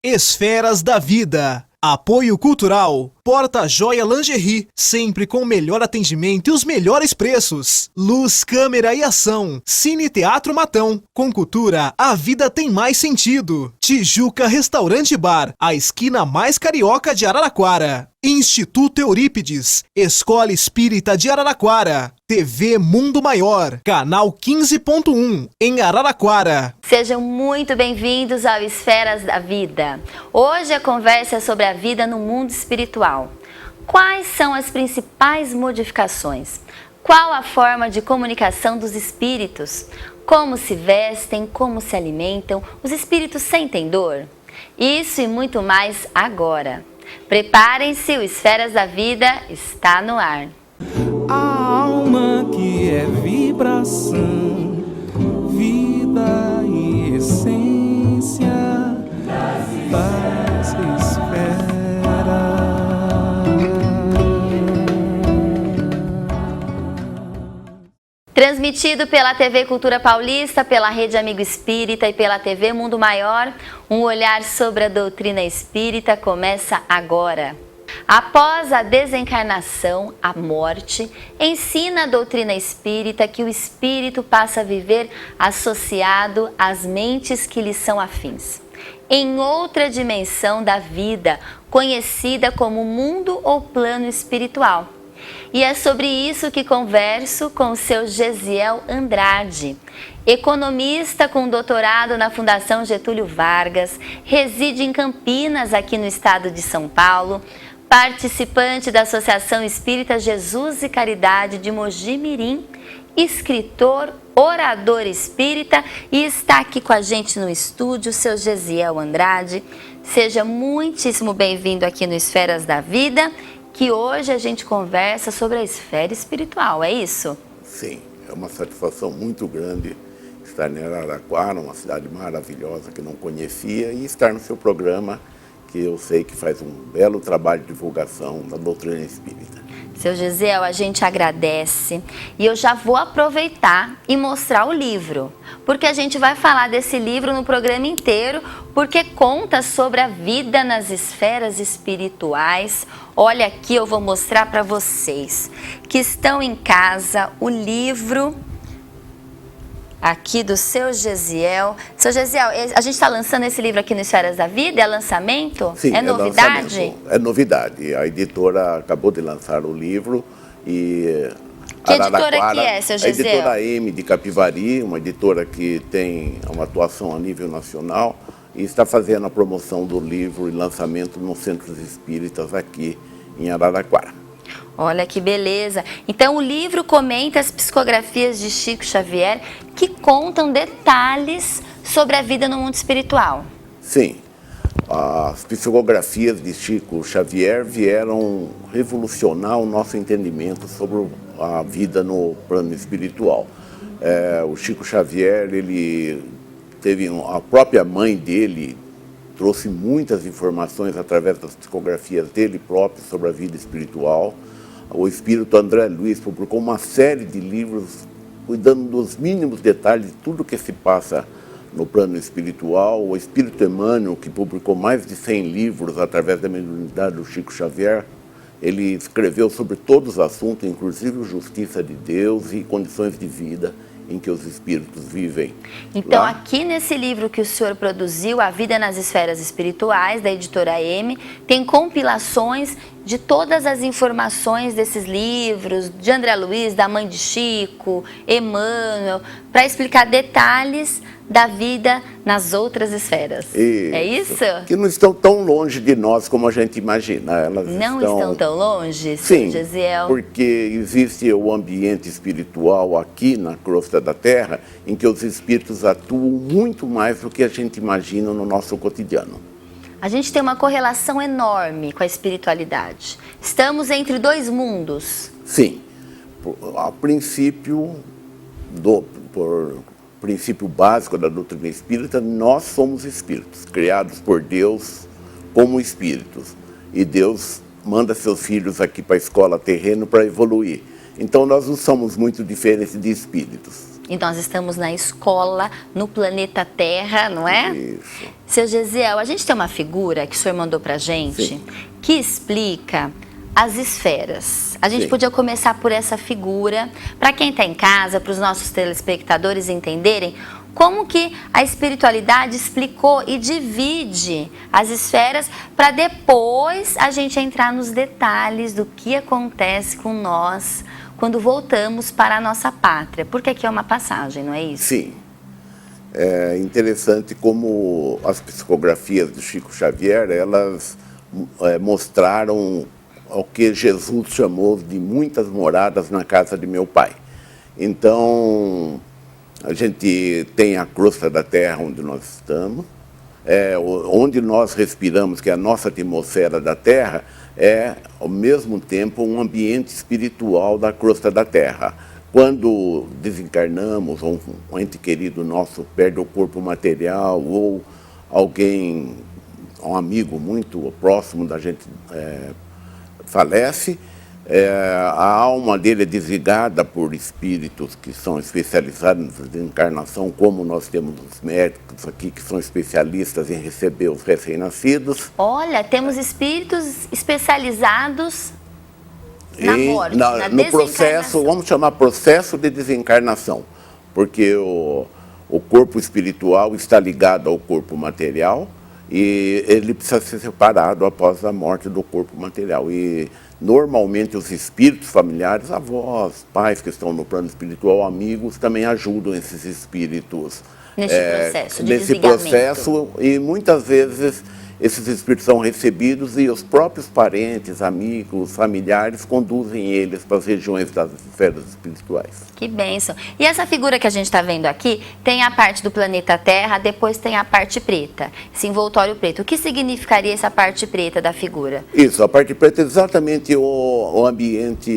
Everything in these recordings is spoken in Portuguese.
Esferas da Vida. Apoio Cultural. Porta Joia Lingerie, sempre com o melhor atendimento e os melhores preços. Luz, câmera e ação. Cine Teatro Matão. Com cultura, a vida tem mais sentido. Tijuca Restaurante Bar, a esquina mais carioca de Araraquara. Instituto Eurípides, Escola Espírita de Araraquara. TV Mundo Maior, canal 15.1, em Araraquara. Sejam muito bem-vindos ao Esferas da Vida. Hoje a conversa é sobre a vida no mundo espiritual. Quais são as principais modificações? Qual a forma de comunicação dos espíritos? Como se vestem, como se alimentam? Os espíritos sentem dor? Isso e muito mais agora. Preparem-se, o Esferas da Vida está no ar. A alma que é vibração, vida e essência das esferas. Transmitido pela TV Cultura Paulista, pela Rede Amigo Espírita e pela TV Mundo Maior, um olhar sobre a doutrina espírita começa agora. Após a desencarnação, a morte, ensina a doutrina espírita que o espírito passa a viver associado às mentes que lhe são afins, em outra dimensão da vida, conhecida como mundo ou plano espiritual. E é sobre isso que converso com o seu Gesiel Andrade, economista com doutorado na Fundação Getúlio Vargas, reside em Campinas, aqui no estado de São Paulo, participante da Associação Espírita Jesus e Caridade de Mogi Mirim, escritor, orador espírita e está aqui com a gente no estúdio, seu Gesiel Andrade. Seja muitíssimo bem-vindo aqui no Esferas da Vida, que hoje a gente conversa sobre a esfera espiritual, é isso? Sim, é uma satisfação muito grande estar em Araraquara, uma cidade maravilhosa que não conhecia, e estar no seu programa, que eu sei que faz um belo trabalho de divulgação da doutrina espírita. Seu Gesiel, a gente agradece e eu já vou aproveitar e mostrar o livro, porque a gente vai falar desse livro no programa inteiro, porque conta sobre a vida nas esferas espirituais. Olha aqui, eu vou mostrar para vocês que estão em casa o livro aqui do seu Gesiel. Seu Gesiel, a gente está lançando esse livro aqui no Esferas da Vida? É lançamento? Sim, é novidade? Lançamento. É novidade. A editora acabou de lançar o livro e... Que editora que é, seu Gesiel? A editora M de Capivari, uma editora que tem uma atuação a nível nacional e está fazendo a promoção do livro e lançamento nos centros espíritas aqui em Araraquara. Olha que beleza! Então o livro comenta as psicografias de Chico Xavier que contam detalhes sobre a vida no mundo espiritual. Sim, as psicografias de Chico Xavier vieram revolucionar o nosso entendimento sobre a vida no plano espiritual. O Chico Xavier, ele teve a própria mãe dele, trouxe muitas informações através das psicografias dele próprio sobre a vida espiritual. O espírito André Luiz publicou uma série de livros cuidando dos mínimos detalhes de tudo que se passa no plano espiritual. O espírito Emmanuel, que publicou mais de 100 livros através da mediunidade do Chico Xavier, ele escreveu sobre todos os assuntos, inclusive justiça de Deus e condições de vida em que os espíritos vivem. Então, aqui nesse livro que o senhor produziu, A Vida nas Esferas Espirituais, da editora M, tem compilações de todas as informações desses livros, de André Luiz, da mãe de Chico, Emmanuel, para explicar detalhes da vida nas outras esferas. Isso. É isso? Que não estão tão longe de nós como a gente imagina. Elas não estão tão longe, sim, Gesiel? Porque existe o ambiente espiritual aqui na crosta da Terra, em que os espíritos atuam muito mais do que a gente imagina no nosso cotidiano. A gente tem uma correlação enorme com a espiritualidade. Estamos entre dois mundos. Sim. A princípio, por princípio básico da doutrina espírita, nós somos espíritos, criados por Deus como espíritos. E Deus manda seus filhos aqui para a escola terrena para evoluir. Então nós não somos muito diferentes de espíritos. E nós estamos na escola, no planeta Terra, não é? Isso. Seu Gesiel, a gente tem uma figura que o senhor mandou pra gente, Sim. que explica as esferas. A gente Sim. podia começar por essa figura, para quem está em casa, para os nossos telespectadores entenderem como que a espiritualidade explicou e divide as esferas, para depois a gente entrar nos detalhes do que acontece com nós quando voltamos para a nossa pátria. Porque aqui é uma passagem, não é isso? Sim. É interessante como as psicografias de Chico Xavier, elas mostraram o que Jesus chamou de muitas moradas na casa de meu pai. Então, a gente tem a crosta da terra onde nós estamos, onde nós respiramos, que é a nossa atmosfera da terra, é, ao mesmo tempo, um ambiente espiritual da crosta da terra. Quando desencarnamos, ou um ente querido nosso perde o corpo material, ou alguém, um amigo muito próximo da gente falece, a alma dele é desligada por espíritos que são especializados em encarnação, como nós temos os médicos aqui que são especialistas em receber os recém-nascidos. Olha, temos espíritos especializados na morte, na no processo, vamos chamar processo de desencarnação, porque o corpo espiritual está ligado ao corpo material e ele precisa ser separado após a morte do corpo material. E normalmente os espíritos familiares, avós, pais que estão no plano espiritual, amigos, também ajudam esses espíritos nesse processo, e muitas vezes esses espíritos são recebidos e os próprios parentes, amigos, familiares conduzem eles para as regiões das esferas espirituais. Que bênção. E essa figura que a gente está vendo aqui tem a parte do planeta Terra, depois tem a parte preta, esse envoltório preto. O que significaria essa parte preta da figura? Isso, a parte preta é exatamente o ambiente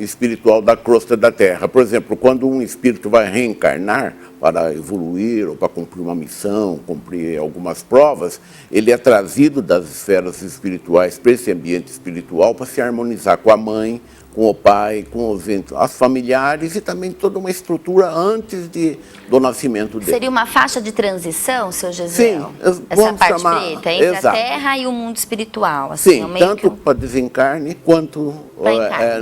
espiritual da crosta da Terra. Por exemplo, quando um espírito vai reencarnar para evoluir ou para cumprir uma missão, cumprir algumas provas, ele é trazido das esferas espirituais para esse ambiente espiritual para se harmonizar com a mãe, com o pai, com os familiares e também toda uma estrutura antes do nascimento dele. Seria uma faixa de transição, seu Gesiel? Sim, essa parte chamar, preta, entre exato, a Terra e o mundo espiritual. Assim, sim, tanto para desencarne quanto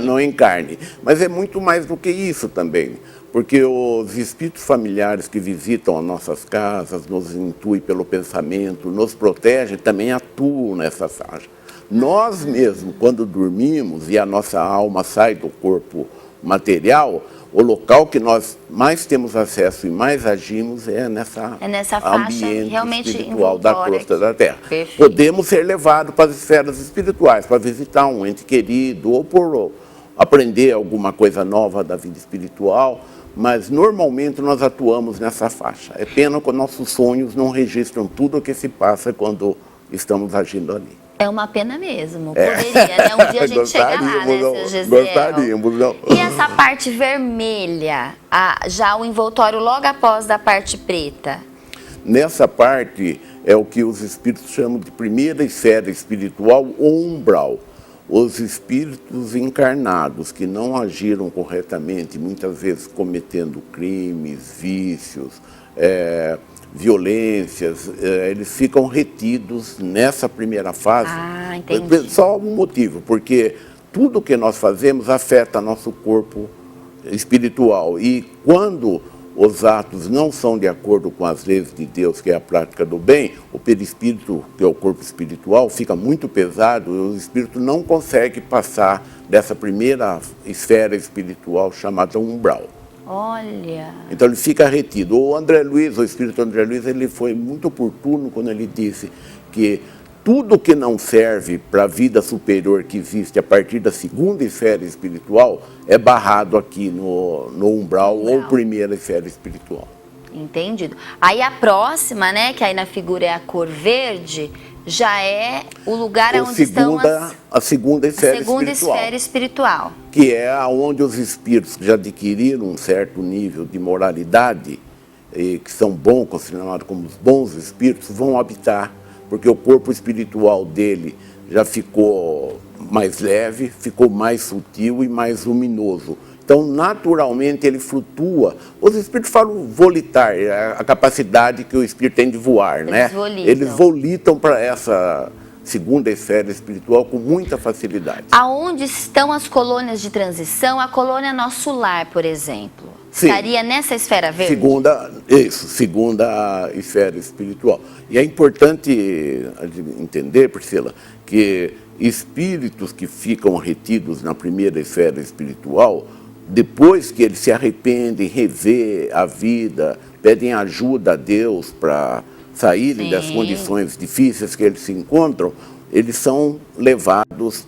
no encarne. Mas é muito mais do que isso também. Porque os espíritos familiares que visitam as nossas casas, nos intuem pelo pensamento, nos protegem, também atuam nessa faixa. Nós mesmos, quando dormimos e a nossa alma sai do corpo material, o local que nós mais temos acesso e mais agimos é nessa faixa ambiente realmente espiritual da crosta da Terra. Perfeito. Podemos ser levados para as esferas espirituais, para visitar um ente querido ou por aprender alguma coisa nova da vida espiritual, mas normalmente nós atuamos nessa faixa. É pena que nossos sonhos não registram tudo o que se passa quando estamos agindo ali. É uma pena mesmo. Poderia, né? Um dia a gente chega lá, né, seu Gesiel? Gostaríamos, não. E essa parte vermelha, já o envoltório logo após da parte preta? Nessa parte é o que os espíritos chamam de primeira esfera espiritual ou umbral. Os espíritos encarnados que não agiram corretamente, muitas vezes cometendo crimes, vícios, violências, eles ficam retidos nessa primeira fase. Ah, entendi. Só um motivo, porque tudo que nós fazemos afeta nosso corpo espiritual. E quando os atos não são de acordo com as leis de Deus, que é a prática do bem, o perispírito, que é o corpo espiritual, fica muito pesado e o espírito não consegue passar dessa primeira esfera espiritual chamada umbral. Olha! Então ele fica retido. O André Luiz, o espírito André Luiz, ele foi muito oportuno quando ele disse que tudo que não serve para a vida superior que existe a partir da segunda esfera espiritual é barrado aqui no umbral ou primeira esfera espiritual. Entendido. Aí a próxima, né, que aí na figura é a cor verde, já é o lugar onde estão a segunda esfera espiritual. Que é onde os espíritos que já adquiriram um certo nível de moralidade, e que são bons, considerados como os bons espíritos, vão habitar, porque o corpo espiritual dele já ficou mais leve, ficou mais sutil e mais luminoso. Então, naturalmente, ele flutua. Os espíritos falam volitar, a capacidade que o espírito tem de voar, né? Eles volitam para essa segunda esfera espiritual com muita facilidade. Aonde estão as colônias de transição? A colônia Nosso Lar, por exemplo. Sim. Estaria nessa esfera verde? Segunda esfera espiritual. E é importante entender, Priscila, que espíritos que ficam retidos na primeira esfera espiritual, depois que eles se arrependem, revê a vida, pedem ajuda a Deus para saírem das condições difíceis que eles se encontram, eles são levados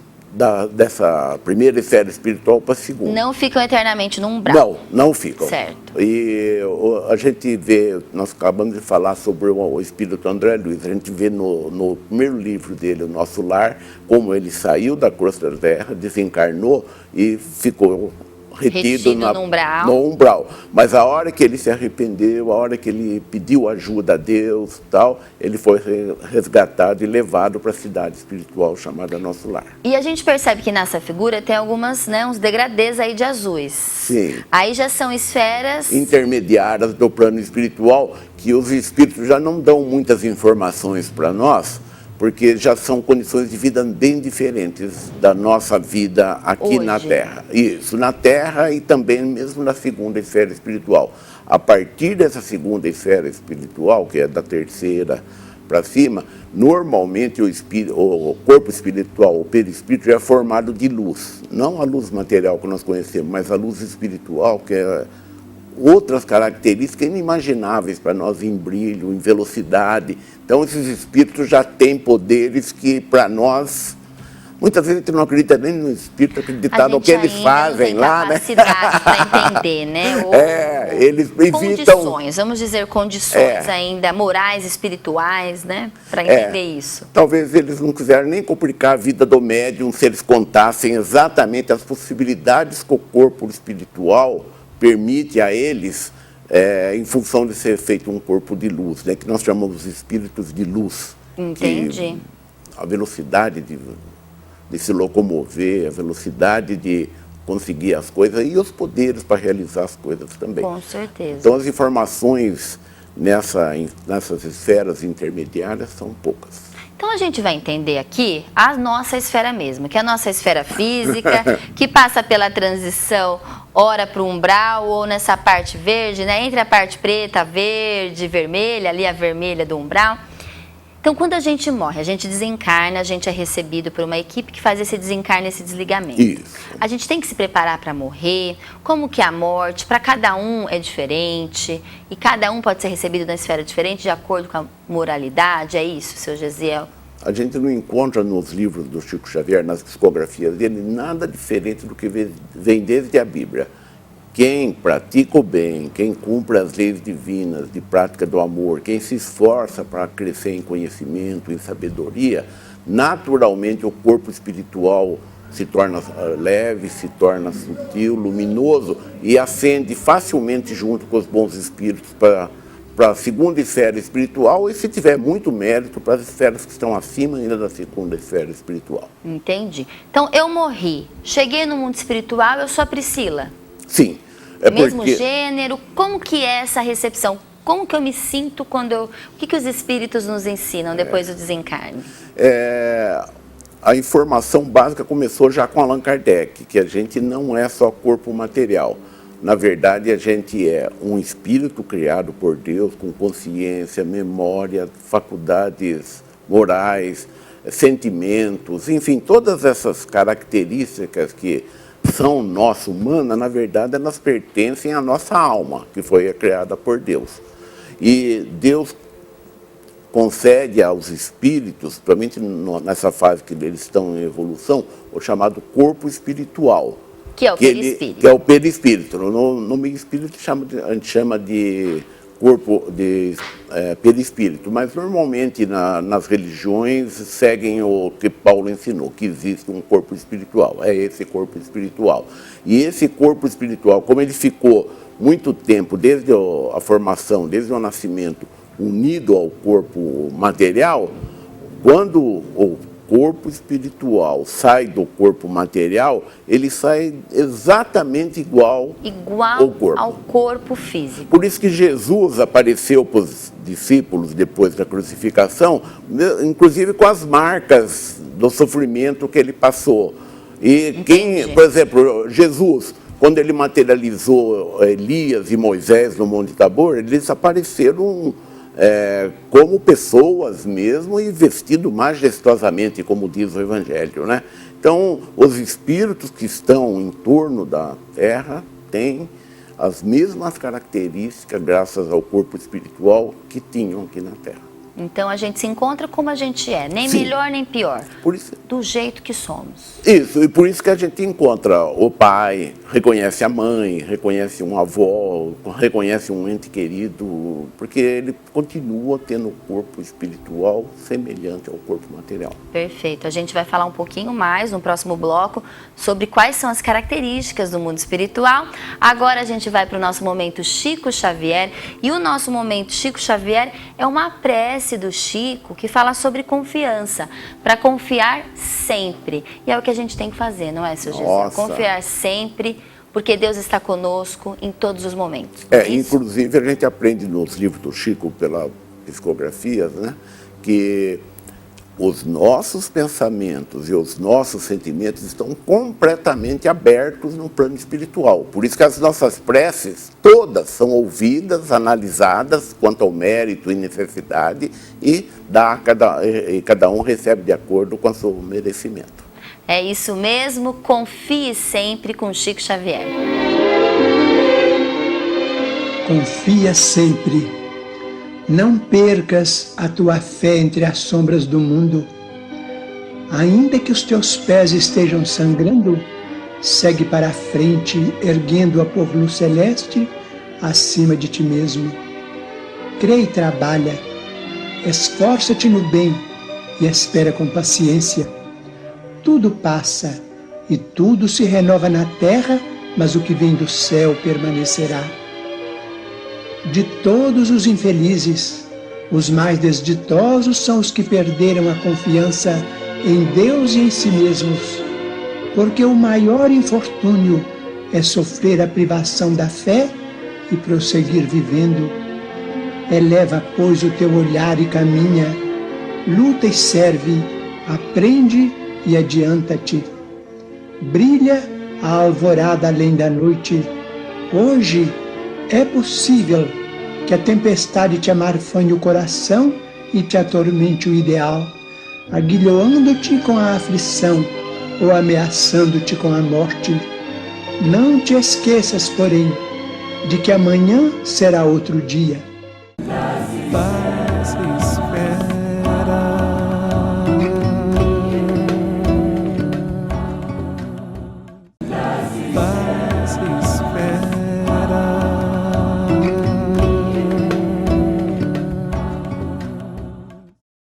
dessa primeira esfera espiritual para a segunda. Não ficam eternamente no umbral? Não ficam. Certo. E a gente vê, nós acabamos de falar sobre o espírito André Luiz, a gente vê no primeiro livro dele, O Nosso Lar, como ele saiu da crosta da terra, desencarnou e ficou retido no umbral. Mas a hora que ele se arrependeu, a hora que ele pediu ajuda a Deus, tal, ele foi resgatado e levado para a cidade espiritual chamada Nosso Lar. E a gente percebe que nessa figura tem algumas, uns degradês aí de azuis. Sim. Aí já são esferas intermediárias do plano espiritual, que os espíritos já não dão muitas informações para nós, porque já são condições de vida bem diferentes da nossa vida aqui hoje na Terra. Isso, na Terra e também mesmo na segunda esfera espiritual. A partir dessa segunda esfera espiritual, que é da terceira para cima, normalmente o corpo espiritual, o perispírito, é formado de luz. Não a luz material que nós conhecemos, mas a luz espiritual, que é outras características inimagináveis para nós, em brilho, em velocidade. Então, esses espíritos já têm poderes que, para nós, muitas vezes a gente não acredita nem no espírito, acreditar no que eles fazem lá, né? Capacidade para entender, né? Ou, eles evitam condições, vamos dizer, condições ainda morais, espirituais, né? Para entender isso. Talvez eles não quiseram nem complicar a vida do médium se eles contassem exatamente as possibilidades que o corpo espiritual permite a eles, em função de ser feito um corpo de luz, né, que nós chamamos de espíritos de luz. Entendi. A velocidade de se locomover, a velocidade de conseguir as coisas e os poderes para realizar as coisas também. Com certeza. Então, as informações nessas esferas intermediárias são poucas. Então a gente vai entender aqui a nossa esfera mesmo, que é a nossa esfera física, que passa pela transição, ora para o umbral, ou nessa parte verde, né? Entre a parte preta, verde, vermelha, ali a vermelha do umbral. Então, quando a gente morre, a gente desencarna, a gente é recebido por uma equipe que faz esse desencarne, esse desligamento. Isso. A gente tem que se preparar para morrer, como que é a morte, para cada um é diferente, e cada um pode ser recebido na esfera diferente de acordo com a moralidade, é isso, seu Gesiel? A gente não encontra nos livros do Chico Xavier, nas psicografias dele, nada diferente do que vem desde a Bíblia. Quem pratica o bem, quem cumpre as leis divinas de prática do amor, quem se esforça para crescer em conhecimento, em sabedoria, naturalmente o corpo espiritual se torna leve, se torna sutil, luminoso e ascende facilmente junto com os bons espíritos para a segunda esfera espiritual e, se tiver muito mérito, para as esferas que estão acima ainda da segunda esfera espiritual. Entendi. Então, eu morri, cheguei no mundo espiritual, eu sou a Priscila. Sim. Mesmo gênero, como que é essa recepção? Como que eu me sinto quando eu... O que os espíritos nos ensinam depois do desencarne? A informação básica começou já com Allan Kardec, que a gente não é só corpo material. Na verdade, a gente é um espírito criado por Deus, com consciência, memória, faculdades morais, sentimentos, enfim, todas essas características que são nossa humana, na verdade, elas pertencem à nossa alma, que foi criada por Deus. E Deus concede aos espíritos, principalmente nessa fase que eles estão em evolução, o chamado corpo espiritual. Que é o perispírito. Que é o perispírito. No meio espírito a gente chama de corpo de perispírito, mas normalmente nas religiões seguem o que Paulo ensinou, que existe um corpo espiritual, é esse corpo espiritual. E esse corpo espiritual, como ele ficou muito tempo, desde a formação, desde o nascimento, unido ao corpo material, quando o corpo espiritual sai do corpo material, ele sai exatamente igual ao corpo físico. Por isso que Jesus apareceu para os discípulos depois da crucificação, inclusive com as marcas do sofrimento que ele passou. E por exemplo, Jesus, quando ele materializou Elias e Moisés no Monte Tabor, eles apareceram como pessoas mesmo e vestido majestosamente, como diz o Evangelho, né? Então, os espíritos que estão em torno da Terra têm as mesmas características, graças ao corpo espiritual, que tinham aqui na Terra. Então a gente se encontra como a gente é, nem Sim. melhor nem pior, Por isso, do jeito que somos. Isso, e por isso que a gente encontra o pai, reconhece a mãe, reconhece um avó, reconhece um ente querido, porque ele continua tendo um corpo espiritual semelhante ao corpo material. Perfeito. A gente vai falar um pouquinho mais no próximo bloco sobre quais são as características do mundo espiritual. Agora a gente vai para o nosso momento Chico Xavier, e o nosso momento Chico Xavier é uma prece do Chico que fala sobre confiança, para confiar sempre. E é o que a gente tem que fazer, não é, seu Gisele? Confiar sempre, porque Deus está conosco em todos os momentos. Inclusive a gente aprende nos livros do Chico, pela psicografia, né, que os nossos pensamentos e os nossos sentimentos estão completamente abertos no plano espiritual. Por isso que as nossas preces, todas são ouvidas, analisadas quanto ao mérito e necessidade, e cada um recebe de acordo com o seu merecimento. É isso mesmo, confie sempre com Chico Xavier. Confia sempre. Não percas a tua fé entre as sombras do mundo. Ainda que os teus pés estejam sangrando, segue para a frente, erguendo-a por luz celeste acima de ti mesmo. Crê e trabalha, esforça-te no bem e espera com paciência. Tudo passa e tudo se renova na terra, mas o que vem do céu permanecerá. De todos os infelizes, os mais desditosos são os que perderam a confiança em Deus e em si mesmos, porque o maior infortúnio é sofrer a privação da fé e prosseguir vivendo. Eleva, pois, o teu olhar e caminha, luta e serve, aprende e adianta-te. Brilha a alvorada além da noite. Hoje é possível que a tempestade te amarfanhe o coração e te atormente o ideal, aguilhoando-te com a aflição ou ameaçando-te com a morte. Não te esqueças, porém, de que amanhã será outro dia. Paz espera. Paz espera.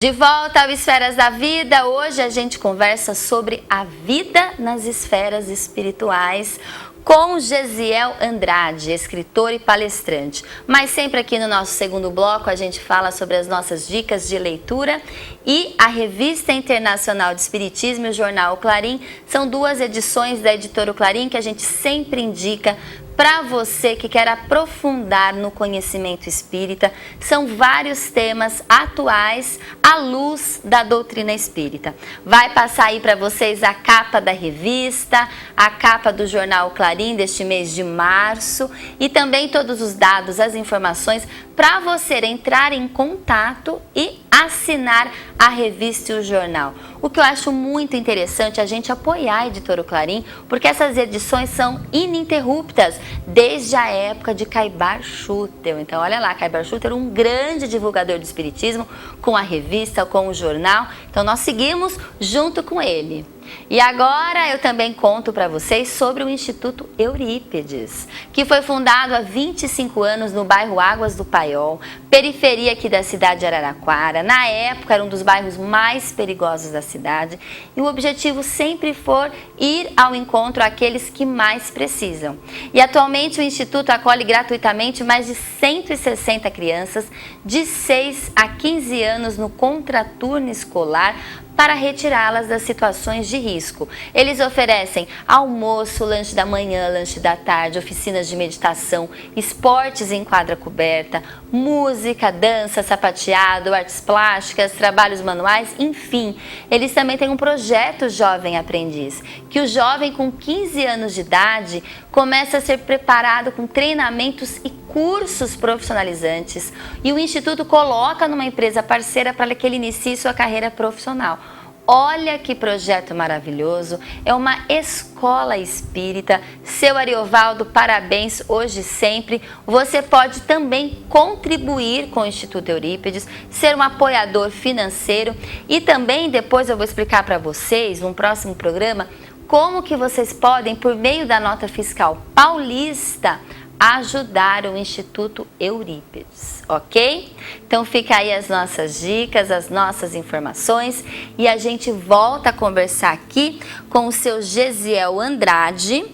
De volta ao Esferas da Vida, hoje a gente conversa sobre a vida nas esferas espirituais com Gesiel Andrade, escritor e palestrante. Mas sempre aqui no nosso segundo bloco a gente fala sobre as nossas dicas de leitura, e a Revista Internacional de Espiritismo e o Jornal O Clarim são duas edições da editora O Clarim que a gente sempre indica para você que quer aprofundar no conhecimento espírita. São vários temas atuais à luz da doutrina espírita. Vai passar aí para vocês a capa da revista, a capa do jornal Clarim deste mês de março, e também todos os dados, as informações para você entrar em contato e assinar a revista e o jornal. O que eu acho muito interessante é a gente apoiar a editora Clarim, porque essas edições são ininterruptas desde a época de Caibar Schutel. Então olha lá, Caibar Schutel, um grande divulgador do espiritismo, com a revista, com o jornal. Então nós seguimos junto com ele. E agora eu também conto para vocês sobre o Instituto Eurípides, que foi fundado há 25 anos no bairro Águas do Paiol, periferia aqui da cidade de Araraquara. Na época era um dos bairros mais perigosos da cidade, e o objetivo sempre foi ir ao encontro àqueles que mais precisam. E atualmente o Instituto acolhe gratuitamente mais de 160 crianças de 6 a 15 anos no contraturno escolar, para retirá-las das situações de risco. Eles oferecem almoço, lanche da manhã, lanche da tarde, oficinas de meditação, esportes em quadra coberta, música, dança, sapateado, artes plásticas, trabalhos manuais, enfim. Eles também têm um projeto Jovem Aprendiz, que o jovem com 15 anos de idade começa a ser preparado com treinamentos e cursos profissionalizantes, e o Instituto coloca numa empresa parceira para que ele inicie sua carreira profissional. Olha que projeto maravilhoso, é uma escola espírita. Seu Ariovaldo, parabéns hoje e sempre. Você pode também contribuir com o Instituto Eurípides, ser um apoiador financeiro, e também depois eu vou explicar para vocês, num próximo programa, como que vocês podem, por meio da nota fiscal paulista, ajudar o Instituto Eurípides, ok? Então fica aí as nossas dicas, as nossas informações, e a gente volta a conversar aqui com o seu Gesiel Andrade,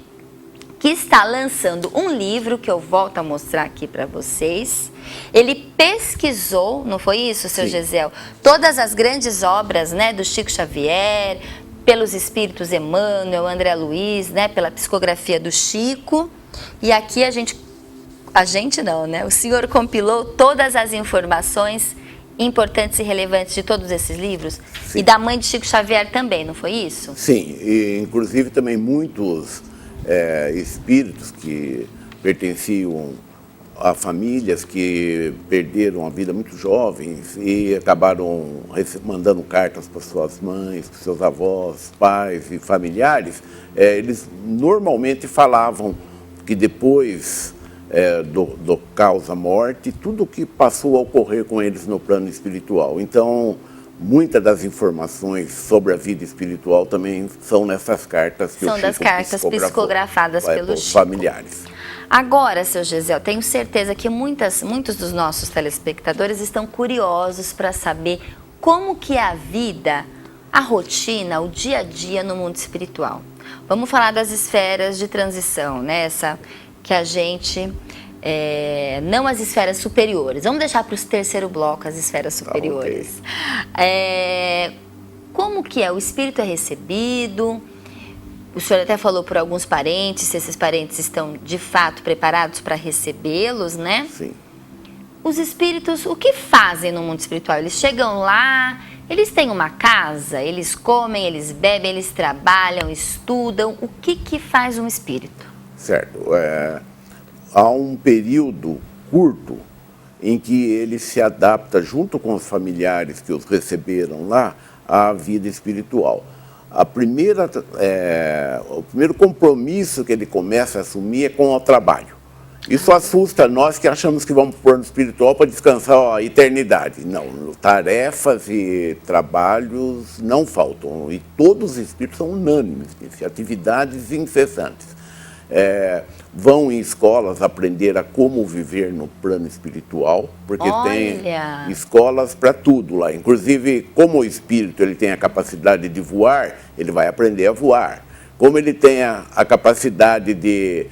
que está lançando um livro que eu volto a mostrar aqui para vocês. Ele pesquisou, não foi isso, seu Gesiel? Todas as grandes obras, né, do Chico Xavier, pelos espíritos Emmanuel, André Luiz, né, pela psicografia do Chico. E aqui a gente não, né? O senhor compilou todas as informações importantes e relevantes de todos esses livros? Sim. E da mãe de Chico Xavier também, não foi isso? Sim, e inclusive também muitos espíritos que pertenciam a famílias que perderam a vida muito jovens e acabaram mandando cartas para suas mães, para seus avós, pais e familiares, eles normalmente falavam que depois do causa-morte, tudo o que passou a ocorrer com eles no plano espiritual. Então, muitas das informações sobre a vida espiritual também são nessas cartas que são das cartas psicografadas pelos familiares. Agora, seu Gesiel, tenho certeza que muitos dos nossos telespectadores estão curiosos para saber como que é a vida, a rotina, o dia a dia no mundo espiritual. Vamos falar das esferas de transição, né? Essa que a gente... não as esferas superiores. Vamos deixar para o terceiro bloco as esferas superiores. Okay. Como que é? O espírito é recebido? O senhor até falou por alguns parentes, se esses parentes estão de fato preparados para recebê-los, né? Sim. Os espíritos, o que fazem no mundo espiritual? Eles chegam lá, eles têm uma casa, eles comem, eles bebem, eles trabalham, estudam. O que faz um espírito? Certo. Há um período curto em que ele se adapta, junto com os familiares que os receberam lá, à vida espiritual. O primeiro compromisso que ele começa a assumir é com o trabalho. Isso assusta nós que achamos que vamos pôr no espiritual para descansar a eternidade. Não, tarefas e trabalhos não faltam. E todos os espíritos são unânimes nisso, atividades incessantes. Vão em escolas aprender a como viver no plano espiritual, porque tem escolas para tudo lá. Inclusive, como o espírito ele tem a capacidade de voar, ele vai aprender a voar. Como ele tem a capacidade de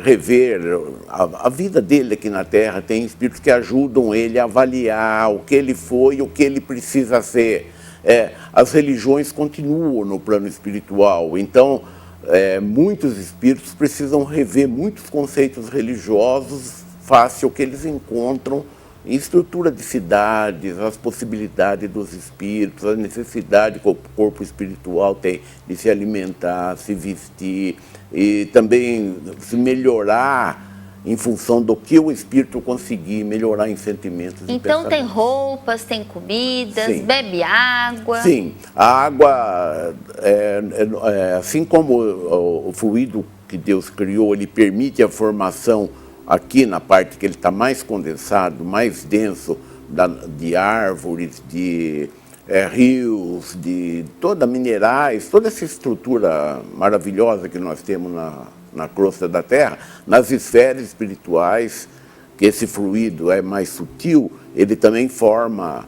rever a vida dele aqui na Terra, tem espíritos que ajudam ele a avaliar o que ele foi e o que ele precisa ser. As religiões continuam no plano espiritual, então... muitos espíritos precisam rever muitos conceitos religiosos face ao que eles encontram em estrutura de cidades, as possibilidades dos espíritos, a necessidade que o corpo espiritual tem de se alimentar, se vestir e também se melhorar em função do que o espírito conseguir melhorar em sentimentos e então pensamentos. Tem roupas, tem comidas, Sim. Bebe água. Sim, a água, assim como o fluido que Deus criou, ele permite a formação aqui na parte que ele está mais condensado, mais denso, de árvores, de rios, de minerais, toda essa estrutura maravilhosa que nós temos na crosta da Terra, nas esferas espirituais, que esse fluido é mais sutil, ele também forma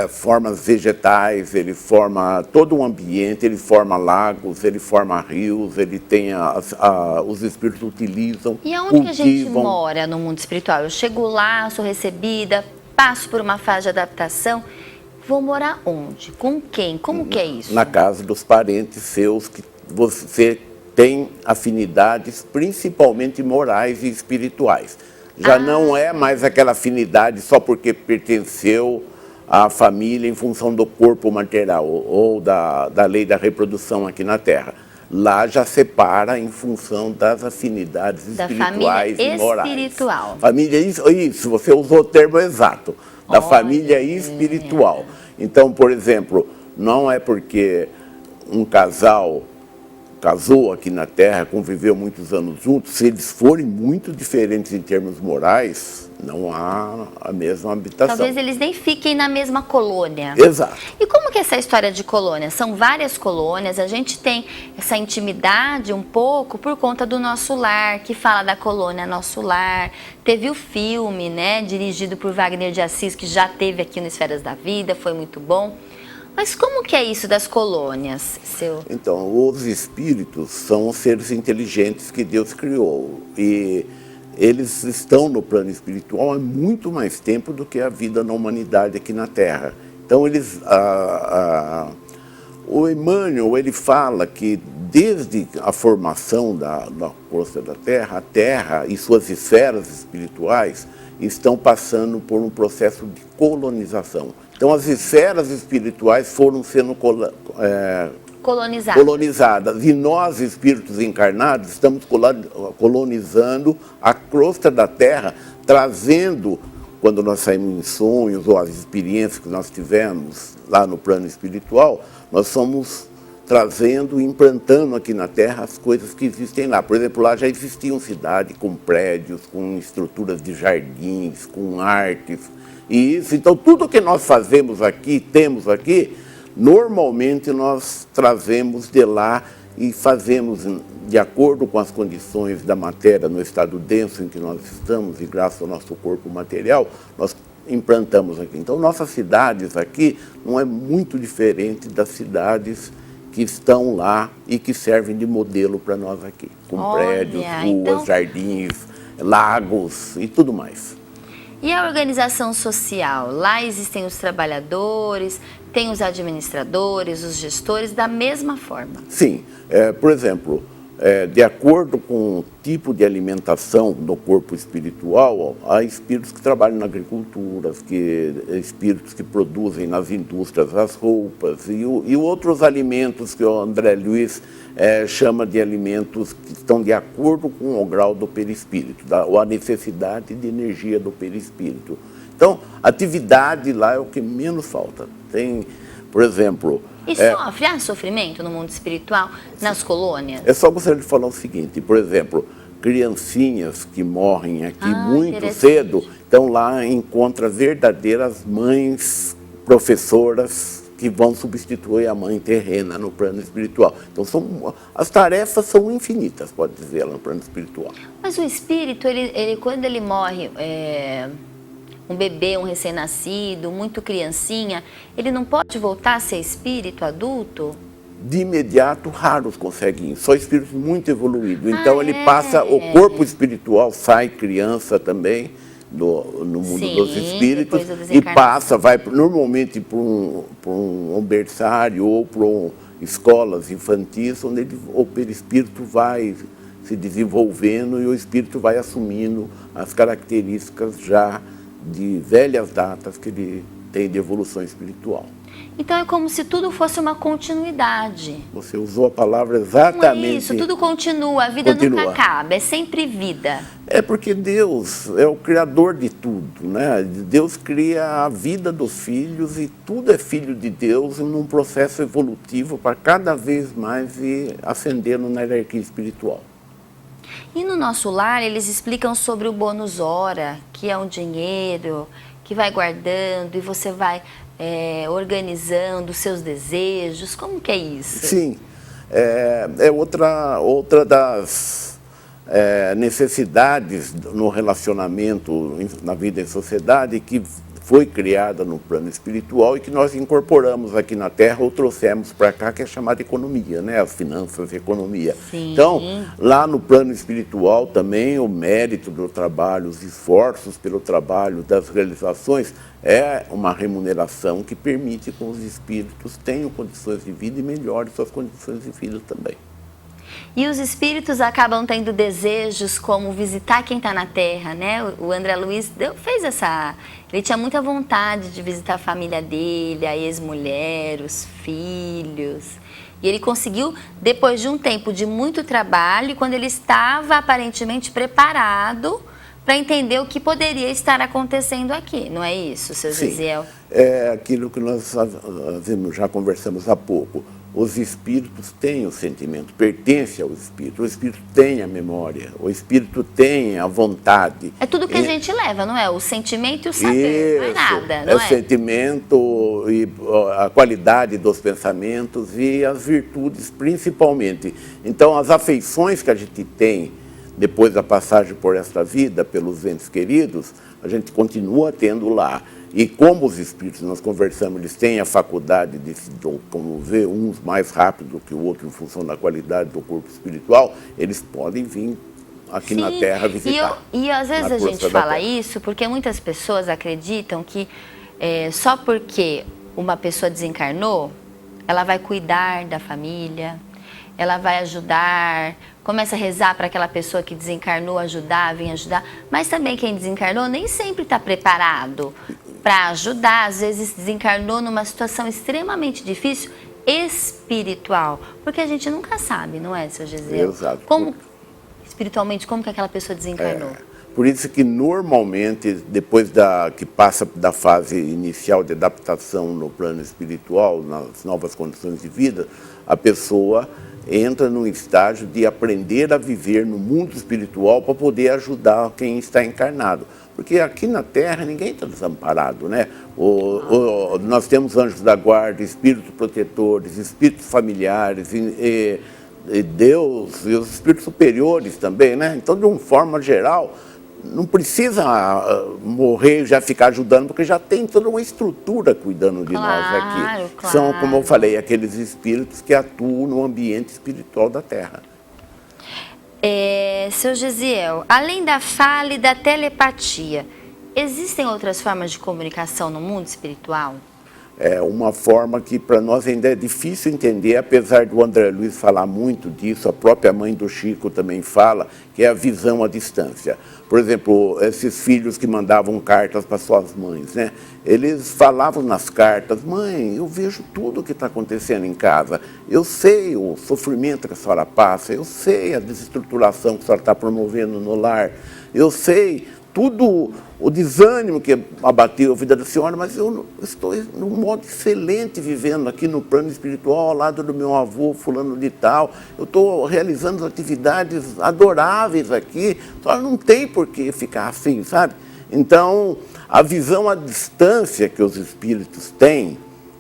formas vegetais, ele forma todo o ambiente, ele forma lagos, ele forma rios, ele tem os espíritos utilizam, E aonde que a gente mora no mundo espiritual? Eu chego lá, sou recebida, passo por uma fase de adaptação, vou morar onde? Com quem? Como que é isso? Na casa dos parentes seus que você tem afinidades, principalmente morais e espirituais. Já não é mais aquela afinidade só porque pertenceu à família em função do corpo material ou da lei da reprodução aqui na Terra. Lá já separa em função das afinidades espirituais e morais. Espiritual. Família, isso, você usou o termo exato, da família espiritual. Então, por exemplo, não é porque um casal casou aqui na Terra, conviveu muitos anos juntos, se eles forem muito diferentes em termos morais, não há a mesma habitação. Talvez eles nem fiquem na mesma colônia. Exato. E como que é essa história de colônia? São várias colônias, a gente tem essa intimidade um pouco por conta do Nosso Lar, que fala da colônia Nosso Lar. Teve o filme, né, dirigido por Wagner de Assis, que já teve aqui no Esferas da Vida, foi muito bom. Mas como que é isso das colônias, seu? Então, os espíritos são seres inteligentes que Deus criou e eles estão no plano espiritual há muito mais tempo do que a vida na humanidade aqui na Terra. Então, eles, o Emmanuel, ele fala que desde a formação da crosta da Terra, a Terra e suas esferas espirituais estão passando por um processo de colonização. Então, as esferas espirituais foram sendo colonizadas. E nós, espíritos encarnados, estamos colonizando a crosta da Terra, trazendo, quando nós saímos em sonhos ou as experiências que nós tivemos lá no plano espiritual, nós somos trazendo e implantando aqui na Terra as coisas que existem lá. Por exemplo, lá já existiam cidades com prédios, com estruturas de jardins, com artes. E isso, então, tudo que nós fazemos aqui, temos aqui, normalmente nós trazemos de lá e fazemos de acordo com as condições da matéria no estado denso em que nós estamos e graças ao nosso corpo material, nós implantamos aqui. Então, nossas cidades aqui não é muito diferente das cidades que estão lá e que servem de modelo para nós aqui, com prédios, ruas, jardins, lagos e tudo mais. E a organização social? Lá existem os trabalhadores, tem os administradores, os gestores, da mesma forma? Sim. Por exemplo, de acordo com o tipo de alimentação do corpo espiritual, há espíritos que trabalham na agricultura, espíritos que produzem nas indústrias as roupas e outros alimentos que o André Luiz chama de alimentos que estão de acordo com o grau do perispírito, ou a necessidade de energia do perispírito. Então, atividade lá é o que menos falta. Tem, por exemplo... E há sofrimento no mundo espiritual, nas colônias? É só gostaria de falar o seguinte, por exemplo, criancinhas que morrem aqui muito cedo, então lá encontra verdadeiras mães professoras que vão substituir a mãe terrena no plano espiritual. Então as tarefas são infinitas, pode dizer, no plano espiritual. Mas o espírito, ele quando ele morre... um bebê, um recém-nascido, muito criancinha, ele não pode voltar a ser espírito adulto? De imediato, raros conseguem, só espíritos muito evoluídos. Então ele passa, o corpo espiritual sai criança também, no mundo dos espíritos, e passa, vai normalmente para um berçário ou para escolas infantis, onde o perispírito vai se desenvolvendo e o espírito vai assumindo as características já de velhas datas que ele tem de evolução espiritual. Então é como se tudo fosse uma continuidade. Você usou a palavra exatamente. Não é isso, tudo continua, a vida nunca acaba, é sempre vida. É porque Deus é o criador de tudo, né? Deus cria a vida dos filhos e tudo é filho de Deus num processo evolutivo para cada vez mais ir ascendendo na hierarquia espiritual. E no Nosso Lar, eles explicam sobre o bônus hora, que é um dinheiro que vai guardando e você vai organizando os seus desejos. Como que é isso? Sim, é outra das necessidades no relacionamento, na vida em sociedade, que foi criada no plano espiritual e que nós incorporamos aqui na Terra ou trouxemos para cá, que é chamada economia, né? As finanças, a economia. Sim. Então, lá no plano espiritual também o mérito do trabalho, os esforços pelo trabalho, das realizações, é uma remuneração que permite que os espíritos tenham condições de vida e melhorem suas condições de vida também. E os espíritos acabam tendo desejos como visitar quem está na Terra, né? O André Luiz fez essa... Ele tinha muita vontade de visitar a família dele, a ex-mulher, os filhos. E ele conseguiu, depois de um tempo de muito trabalho, quando ele estava aparentemente preparado para entender o que poderia estar acontecendo aqui. Não é isso, seu Gesiel? É aquilo que nós já conversamos há pouco. Os espíritos têm o sentimento, pertence ao espírito, o espírito tem a memória, o espírito tem a vontade. É tudo que a gente leva, não é? O sentimento e o saber, não é nada, não é? O sentimento e a qualidade dos pensamentos e as virtudes principalmente. Então as afeições que a gente tem depois da passagem por esta vida, pelos entes queridos, a gente continua tendo lá. E como os espíritos, nós conversamos, eles têm a faculdade de se locomover, uns mais rápido que o outro em função da qualidade do corpo espiritual, eles podem vir aqui na Terra visitar. E às vezes a gente fala isso porque muitas pessoas acreditam que só porque uma pessoa desencarnou, ela vai cuidar da família, ela vai ajudar, começa a rezar para aquela pessoa que desencarnou ajudar, vir ajudar, mas também quem desencarnou nem sempre está preparado para ajudar, às vezes desencarnou numa situação extremamente difícil, espiritual, porque a gente nunca sabe, não é, seu Gesiel? Exato. Espiritualmente, como que aquela pessoa desencarnou? Por isso que normalmente, depois que passa da fase inicial de adaptação no plano espiritual, nas novas condições de vida, a pessoa entra num estágio de aprender a viver no mundo espiritual para poder ajudar quem está encarnado. Porque aqui na Terra ninguém está desamparado, né? Nós temos anjos da guarda, espíritos protetores, espíritos familiares, e Deus e os espíritos superiores também, né? Então, de uma forma geral, não precisa morrer e já ficar ajudando, porque já tem toda uma estrutura cuidando de nós aqui. Claro. São, como eu falei, aqueles espíritos que atuam no ambiente espiritual da Terra. Seu Gesiel, além da fala e da telepatia, existem outras formas de comunicação no mundo espiritual? É uma forma que para nós ainda é difícil entender, apesar do André Luiz falar muito disso, a própria mãe do Chico também fala, que é a visão à distância. Por exemplo, esses filhos que mandavam cartas para suas mães, né? Eles falavam nas cartas: mãe, eu vejo tudo o que está acontecendo em casa, eu sei o sofrimento que a senhora passa, eu sei a desestruturação que a senhora está promovendo no lar, eu sei tudo o desânimo que abateu a vida da senhora, mas eu estou num modo excelente vivendo aqui no plano espiritual, ao lado do meu avô, fulano de tal. Eu estou realizando atividades adoráveis aqui, a senhora não tem por que ficar assim, sabe? Então, a visão à distância que os espíritos têm,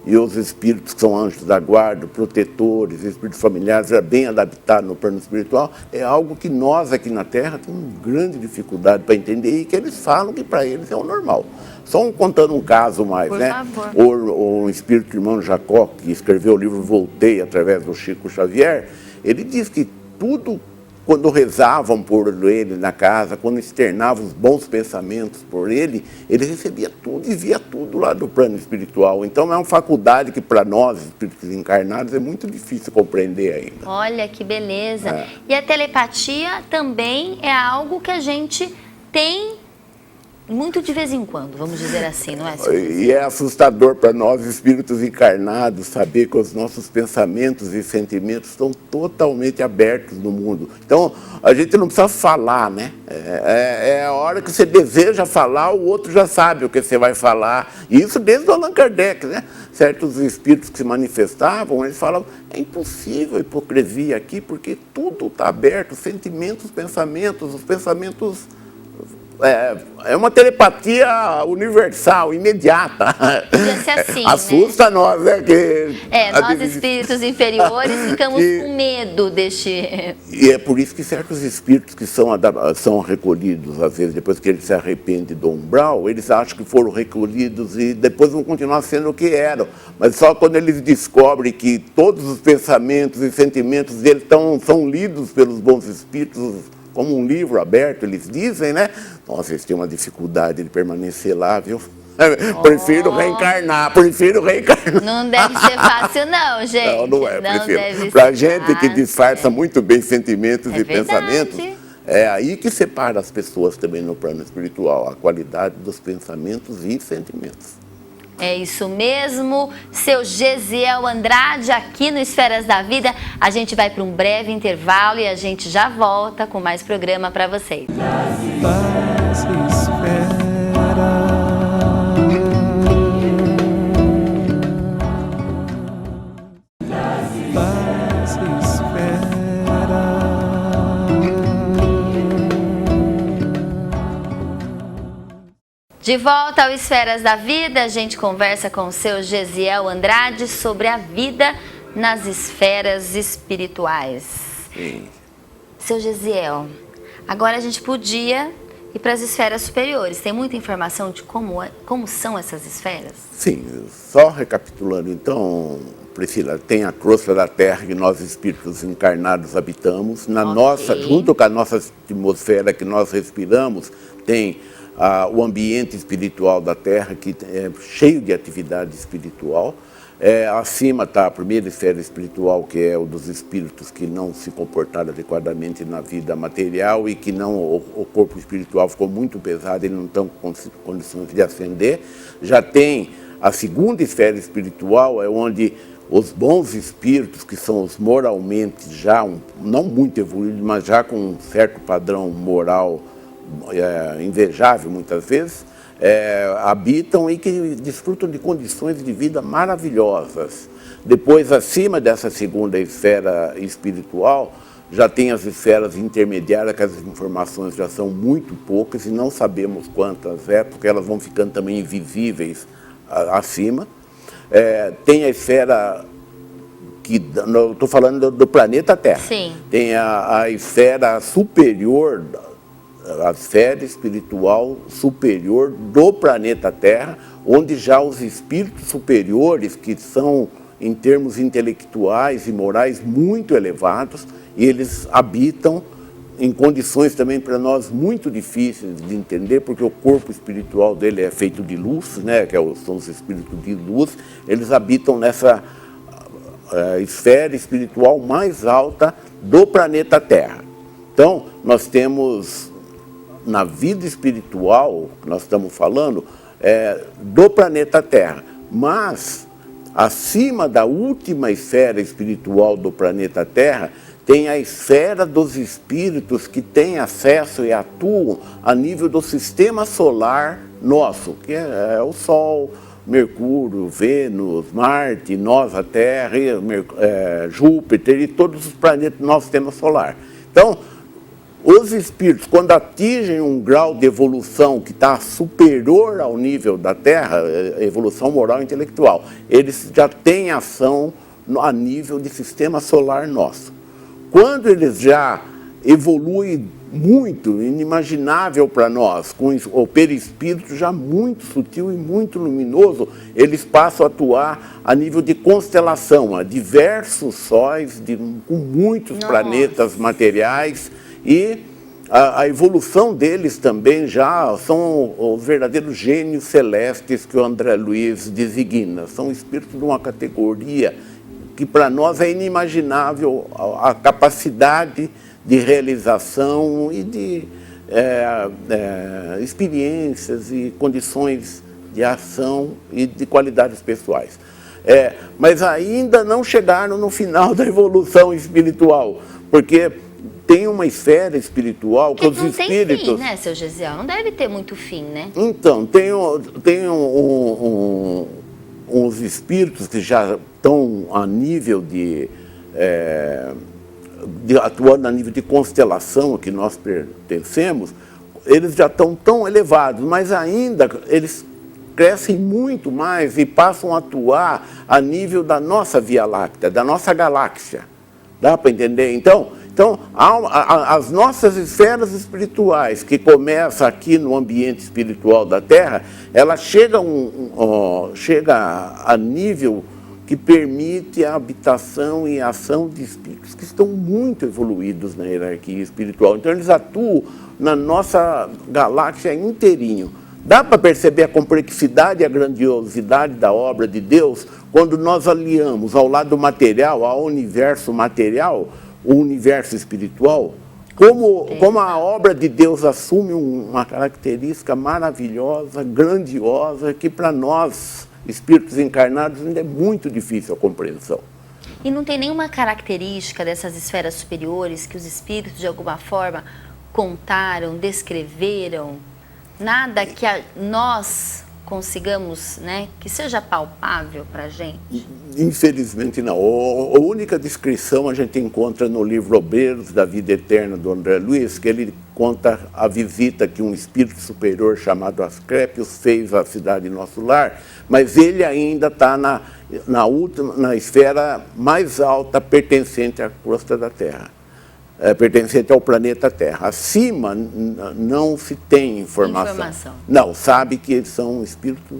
e os espíritos que são anjos da guarda, protetores, espíritos familiares, é bem adaptado no plano espiritual, é algo que nós aqui na Terra temos grande dificuldade para entender e que eles falam que para eles é o normal. Só contando um caso mais, por né? favor. O espírito do irmão Jacó, que escreveu o livro Voltei, através do Chico Xavier, ele diz que tudo, quando rezavam por ele na casa, quando externavam os bons pensamentos por ele recebia tudo e via tudo lá do plano espiritual. Então é uma faculdade que para nós, espíritos encarnados, é muito difícil compreender ainda. Olha que beleza. E a telepatia também é algo que a gente tem muito de vez em quando, vamos dizer assim, não é? E é assustador para nós, espíritos encarnados, saber que os nossos pensamentos e sentimentos estão totalmente abertos no mundo. Então, a gente não precisa falar, né? É a hora que você deseja falar, o outro já sabe o que você vai falar. E isso desde o Allan Kardec, né? Certos espíritos que se manifestavam, eles falavam: é impossível a hipocrisia aqui, porque tudo está aberto, sentimentos, pensamentos, os pensamentos É uma telepatia universal, imediata. Podia ser assim, Assusta nós, né? Nós espíritos inferiores ficamos com medo deste... E é por isso que certos espíritos que são recolhidos, às vezes, depois que eles se arrependem do umbral, eles acham que foram recolhidos e depois vão continuar sendo o que eram. Mas só quando eles descobrem que todos os pensamentos e sentimentos deles são lidos pelos bons espíritos, como um livro aberto, eles dizem, né? Nossa, eles têm uma dificuldade de permanecer lá, viu? Prefiro reencarnar. Não deve ser fácil não, gente. Não é, prefiro. Pra gente que disfarça muito bem sentimentos e pensamentos, é aí que separa as pessoas também no plano espiritual, a qualidade dos pensamentos e sentimentos. É isso mesmo, seu Gesiel Andrade, aqui no Esferas da Vida. A gente vai para um breve intervalo e a gente já volta com mais programa para vocês. Paz espera. Paz espera. De volta ao Esferas da Vida, a gente conversa com o seu Gesiel Andrade sobre a vida nas esferas espirituais. Sim. Seu Gesiel, agora a gente podia ir para as esferas superiores. Tem muita informação de como são essas esferas? Sim, só recapitulando então, Priscila, tem a crosta da Terra que nós espíritos encarnados habitamos. Junto com a nossa atmosfera que nós respiramos, tem o ambiente espiritual da Terra, que é cheio de atividade espiritual. Acima está a primeira esfera espiritual, que é o dos espíritos que não se comportaram adequadamente na vida material e que o corpo espiritual ficou muito pesado, eles não estão com condições de ascender. Já tem a segunda esfera espiritual, é onde os bons espíritos, que são os moralmente já, não muito evoluídos, mas já com um certo padrão moral invejável muitas vezes, habitam e que desfrutam de condições de vida maravilhosas. Depois, acima dessa segunda esfera espiritual, já tem as esferas intermediárias, que as informações já são muito poucas e não sabemos quantas porque elas vão ficando também invisíveis acima. Tem a esfera estou falando do planeta Terra. Sim. Tem a esfera superior, a esfera espiritual superior do planeta Terra, onde já os espíritos superiores, que são, em termos intelectuais e morais, muito elevados, e eles habitam em condições também para nós muito difíceis de entender, porque o corpo espiritual dele é feito de luz, né, são os espíritos de luz, eles habitam nessa esfera espiritual mais alta do planeta Terra. Então, nós temos, na vida espiritual, que nós estamos falando, do planeta Terra, mas acima da última esfera espiritual do planeta Terra, tem a esfera dos espíritos que têm acesso e atuam a nível do sistema solar nosso, que é o Sol, Mercúrio, Vênus, Marte, nós, a Terra, Júpiter e todos os planetas do nosso sistema solar. Então, os espíritos, quando atingem um grau de evolução que está superior ao nível da Terra, evolução moral e intelectual, eles já têm ação a nível de sistema solar nosso. Quando eles já evoluem muito, inimaginável para nós, com o perispírito já muito sutil e muito luminoso, eles passam a atuar a nível de constelação, a diversos sóis, com muitos planetas materiais, e a evolução deles também já são os verdadeiros gênios celestes que o André Luiz designa. São espíritos de uma categoria que para nós é inimaginável a capacidade de realização e de experiências e condições de ação e de qualidades pessoais. Mas ainda não chegaram no final da evolução espiritual, porque tem uma esfera espiritual que os espíritos... Não tem fim, né, seu Gesiel? Não deve ter muito fim, né? Então, tem uns espíritos que já estão a nível atuando a nível de constelação a que nós pertencemos, eles já estão tão elevados, mas ainda eles crescem muito mais e passam a atuar a nível da nossa Via Láctea, da nossa galáxia. Dá para entender? Então as nossas esferas espirituais, que começam aqui no ambiente espiritual da Terra, ela chega a nível que permite a habitação e a ação de espíritos que estão muito evoluídos na hierarquia espiritual. Então eles atuam na nossa galáxia inteirinho. Dá para perceber a complexidade e a grandiosidade da obra de Deus quando nós aliamos ao lado material, ao universo material, o universo espiritual, como a obra de Deus assume uma característica maravilhosa, grandiosa, que para nós, espíritos encarnados, ainda é muito difícil a compreensão. E não tem nenhuma característica dessas esferas superiores que os espíritos, de alguma forma, contaram, descreveram? Nada que nós consigamos, né, que seja palpável para a gente? Infelizmente não. A única descrição a gente encontra no livro Obreiros da Vida Eterna, do André Luiz, que ele conta a visita que um espírito superior chamado Asclepios fez à cidade Nosso Lar, mas ele ainda está na esfera mais alta pertencente à crosta da Terra. Pertencente ao planeta Terra. Acima não se tem informação. Não, sabe que eles são espíritos,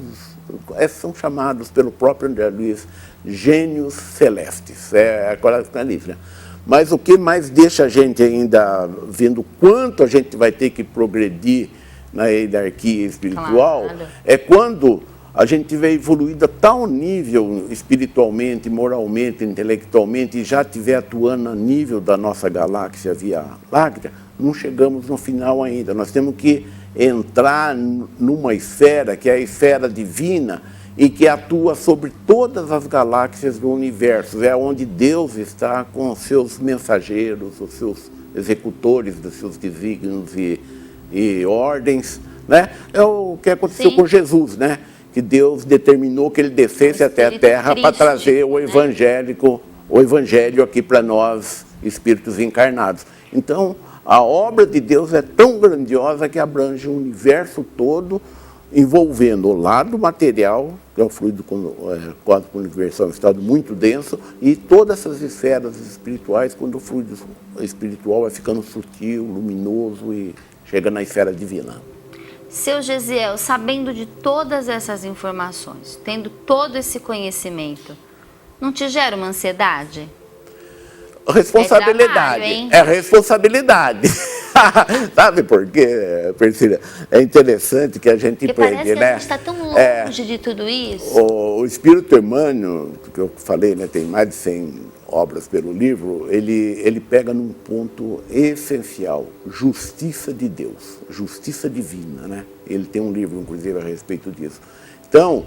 são chamados pelo próprio André Luiz gênios celestes, a coração livre, né? Mas o que mais deixa a gente ainda vendo quanto a gente vai ter que progredir na hierarquia espiritual, claro, é quando a gente tiver evoluído a tal nível espiritualmente, moralmente, intelectualmente, e já estiver atuando a nível da nossa galáxia Via Láctea, não chegamos no final ainda. Nós temos que entrar numa esfera, que é a esfera divina, e que atua sobre todas as galáxias do universo. É onde Deus está com os seus mensageiros, os seus executores dos seus desígnios e ordens, né? É o que aconteceu com Jesus, né? Que Deus determinou que ele descesse até a Terra para trazer o Evangelho aqui para nós, espíritos encarnados. Então, a obra de Deus é tão grandiosa que abrange o universo todo, envolvendo o lado material, que é o fluido quádruplo universal, um estado muito denso, e todas essas esferas espirituais, quando o fluido espiritual vai ficando sutil, luminoso e chega na esfera divina. Seu Gesiel, sabendo de todas essas informações, tendo todo esse conhecimento, não te gera uma ansiedade? Responsabilidade. É responsabilidade. Sabe por quê, Priscila? É interessante que a gente aprende, parece que a gente está tão longe de tudo isso. O Espírito Emmanuel, que eu falei, né, tem mais de 100 obras pelo livro, ele pega num ponto essencial: justiça de Deus, justiça divina, né? Ele tem um livro, inclusive, a respeito disso. Então,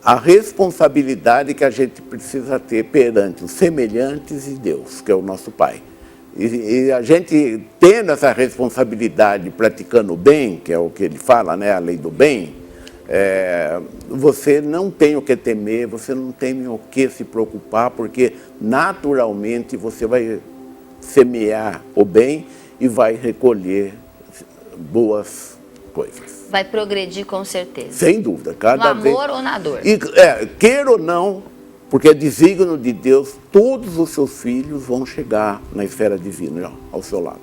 a responsabilidade que a gente precisa ter perante os semelhantes e Deus, que é o nosso Pai. E a gente tendo essa responsabilidade, praticando o bem, que é o que ele fala, né, a lei do bem, você não tem o que temer, você não tem o que se preocupar, porque naturalmente você vai semear o bem e vai recolher boas coisas. Vai progredir com certeza. Sem dúvida. No amor ou na dor. E, queira ou não, porque é desígnio de Deus, todos os seus filhos vão chegar na esfera divina, ao seu lado.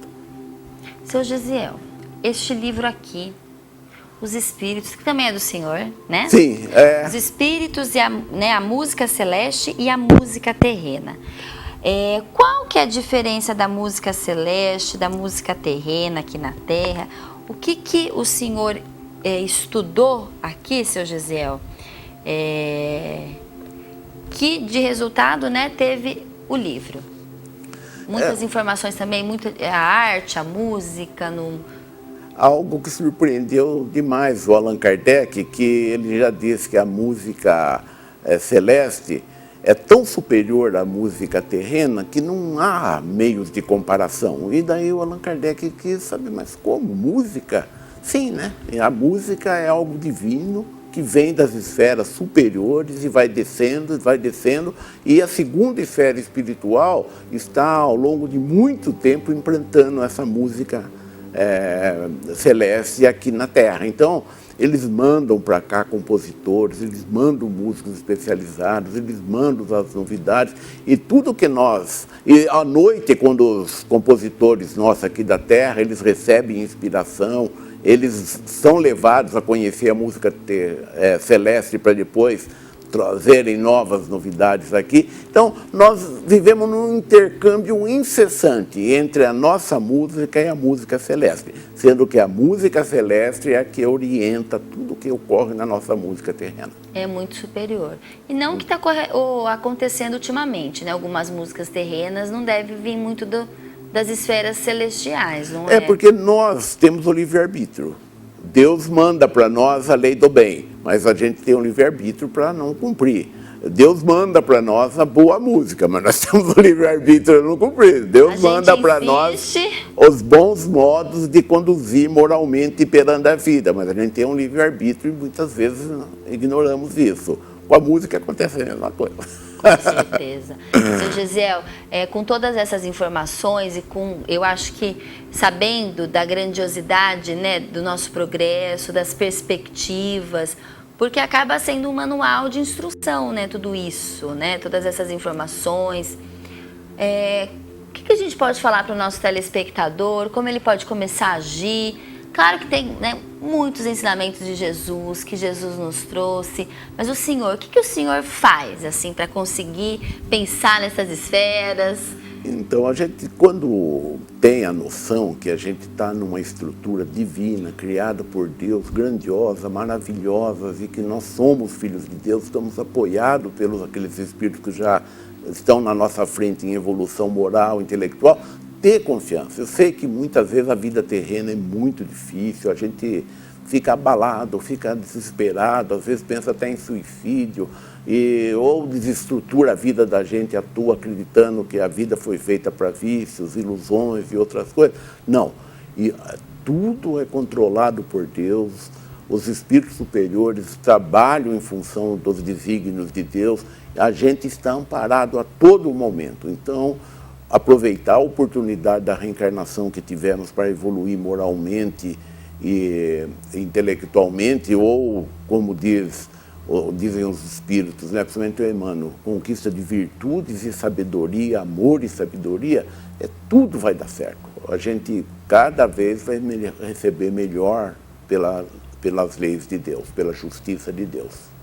Seu Gesiel, este livro aqui, Os Espíritos, que também é do senhor, né? Sim. Os Espíritos e a música celeste e a música terrena. Qual que é a diferença da música celeste, da música terrena aqui na Terra? O que o senhor estudou aqui, seu Gesiel, que de resultado, né, teve o livro? Muitas informações também, a arte, a música. Algo que surpreendeu demais o Allan Kardec, que ele já disse que a música celeste é tão superior à música terrena que não há meios de comparação. E daí o Allan Kardec quis saber, mas como? Música? Sim, né? A música é algo divino que vem das esferas superiores e vai descendo, e a segunda esfera espiritual está ao longo de muito tempo implantando essa música celeste aqui na Terra. Então, eles mandam para cá compositores, eles mandam músicos especializados, eles mandam as novidades e tudo que nós... E à noite, quando os compositores nossos aqui da Terra, eles recebem inspiração, eles são levados a conhecer a música celeste para depois trazerem novas novidades aqui. Então, nós vivemos num intercâmbio incessante entre a nossa música e a música celeste, sendo que a música celeste é a que orienta tudo o que ocorre na nossa música terrena. É muito superior. E não o que está acontecendo ultimamente, né? Algumas músicas terrenas não devem vir muito das esferas celestiais, não é? É porque nós temos o livre-arbítrio. Deus manda para nós a lei do bem, mas a gente tem um livre-arbítrio para não cumprir. Deus manda para nós a boa música, mas nós temos o livre-arbítrio para não cumprir. Deus manda para nós os bons modos de conduzir moralmente perante a vida, mas a gente tem um livre-arbítrio e muitas vezes ignoramos isso. Com a música acontece a mesma coisa. Com certeza. Seu Gesiel, com todas essas informações e eu acho que sabendo da grandiosidade, né, do nosso progresso, das perspectivas, porque acaba sendo um manual de instrução, né, tudo isso, né, todas essas informações. O que a gente pode falar para o nosso telespectador, como ele pode começar a agir? Claro que tem, né, muitos ensinamentos de Jesus, que Jesus nos trouxe, mas o Senhor, o que o Senhor faz assim, para conseguir pensar nessas esferas? Então, a gente, quando tem a noção que a gente está numa estrutura divina, criada por Deus, grandiosa, maravilhosa, e que nós somos filhos de Deus, estamos apoiados pelos aqueles espíritos que já estão na nossa frente em evolução moral, intelectual, ter confiança. Eu sei que muitas vezes a vida terrena é muito difícil, a gente fica abalado, fica desesperado, às vezes pensa até em suicídio, ou desestrutura a vida da gente à toa, acreditando que a vida foi feita para vícios, ilusões e outras coisas. Não, tudo é controlado por Deus, os espíritos superiores trabalham em função dos desígnios de Deus, a gente está amparado a todo momento. Então, aproveitar a oportunidade da reencarnação que tivemos para evoluir moralmente e intelectualmente, ou, como dizem os espíritos, né, principalmente o Emmanuel, conquista de virtudes e sabedoria, amor e sabedoria, tudo vai dar certo. A gente cada vez vai receber melhor pelas leis de Deus, pela justiça de Deus.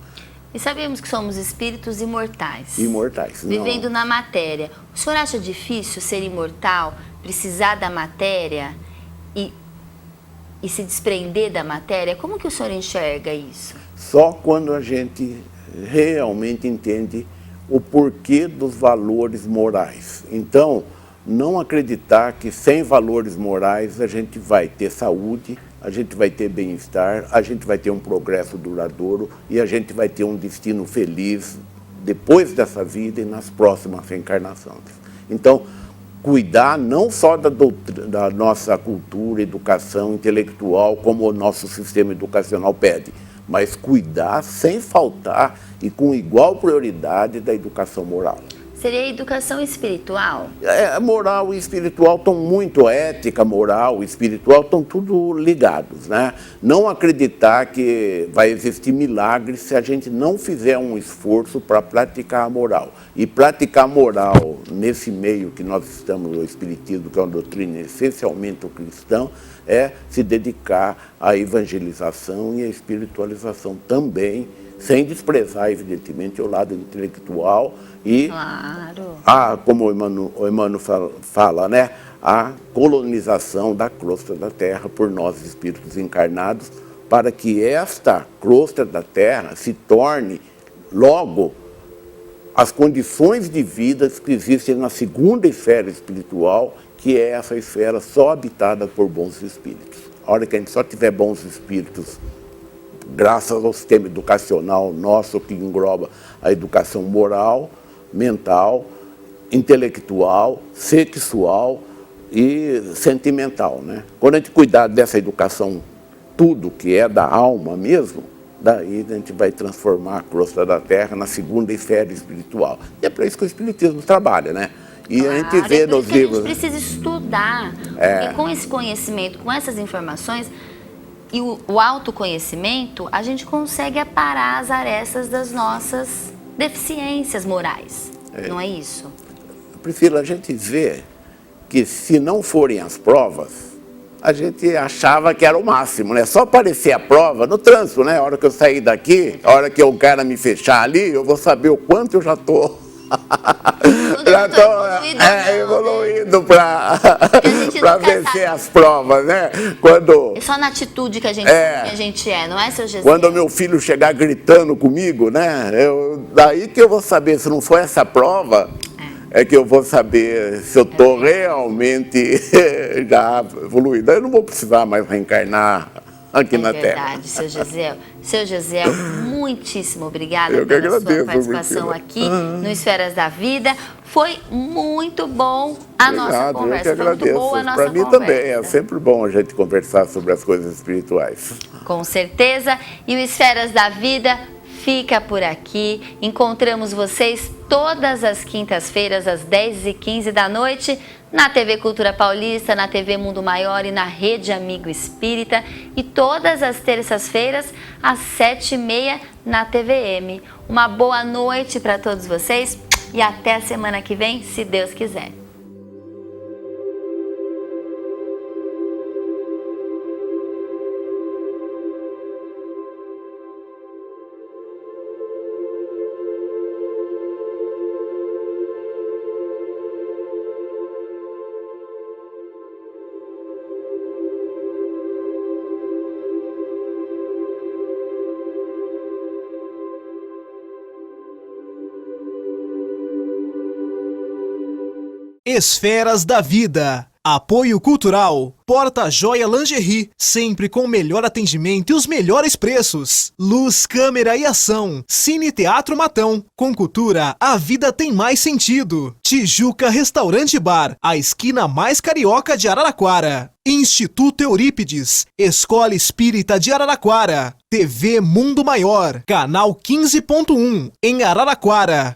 E sabemos que somos espíritos imortais. Imortais. Vivendo na matéria. O senhor acha difícil ser imortal, precisar da matéria e se desprender da matéria? Como que o senhor enxerga isso? Só quando a gente realmente entende o porquê dos valores morais. Então, não acreditar que sem valores morais a gente vai ter saúde, a gente vai ter bem-estar, a gente vai ter um progresso duradouro e a gente vai ter um destino feliz depois dessa vida e nas próximas reencarnações. Então, cuidar não só da nossa cultura, educação intelectual, como o nosso sistema educacional pede, mas cuidar sem faltar e com igual prioridade da educação moral. Seria a educação espiritual? Moral e espiritual estão muito, ética, moral e espiritual estão tudo ligados, né? Não acreditar que vai existir milagres se a gente não fizer um esforço para praticar a moral. E praticar a moral nesse meio que nós estamos, o espiritismo, que é uma doutrina essencialmente cristã, é se dedicar à evangelização e à espiritualização também, sem desprezar, evidentemente, o lado intelectual e, claro, como o Emmanuel fala, né, a colonização da crosta da Terra por nós, espíritos encarnados, para que esta crosta da Terra se torne logo as condições de vida que existem na segunda esfera espiritual, que é essa esfera só habitada por bons espíritos. A hora que a gente só tiver bons espíritos, graças ao sistema educacional nosso, que engloba a educação moral, mental, intelectual, sexual e sentimental, né? Quando a gente cuidar dessa educação, tudo que é da alma mesmo, daí a gente vai transformar a crosta da Terra na segunda esfera espiritual. E é para isso que o Espiritismo trabalha, né? E a gente Claro, vê é por nos isso que livros. a gente precisa estudar, porque com esse conhecimento, com essas informações e o autoconhecimento, a gente consegue aparar as arestas das nossas deficiências morais, não é isso? Priscila, a gente vê que se não forem as provas, a gente achava que era o máximo, né? Só aparecer a prova no trânsito, né? A hora que eu sair daqui, a hora que o cara me fechar ali, eu vou saber o quanto eu já estou evoluído para vencer as provas, né? É só na atitude que a gente sabe que a gente não é, seu Jesus? Quando o meu filho chegar gritando comigo, né? Daí que eu vou saber, se não for essa prova, é que eu vou saber se eu estou realmente já evoluído. Eu não vou precisar mais reencarnar aqui na Terra. É verdade, seu Gesiel. Seu Gesiel, muitíssimo obrigada Eu que pela agradeço, sua participação aqui no Esferas da Vida. Foi muito bom a nossa conversa. Eu que agradeço. Para mim também, é sempre bom a gente conversar sobre as coisas espirituais. Com certeza. E o Esferas da Vida fica por aqui. Encontramos vocês todas as quintas-feiras, às 10h15 da noite, na TV Cultura Paulista, na TV Mundo Maior e na Rede Amigo Espírita. E todas as terças-feiras, às 7h30, na TVM. Uma boa noite para todos vocês e até a semana que vem, se Deus quiser. Esferas da Vida. Apoio Cultural. Porta Joia Lingerie, sempre com o melhor atendimento e os melhores preços. Luz, câmera e ação. Cine Teatro Matão. Com cultura, a vida tem mais sentido. Tijuca Restaurante Bar, a esquina mais carioca de Araraquara. Instituto Eurípides, Escola Espírita de Araraquara. TV Mundo Maior, canal 15.1, em Araraquara.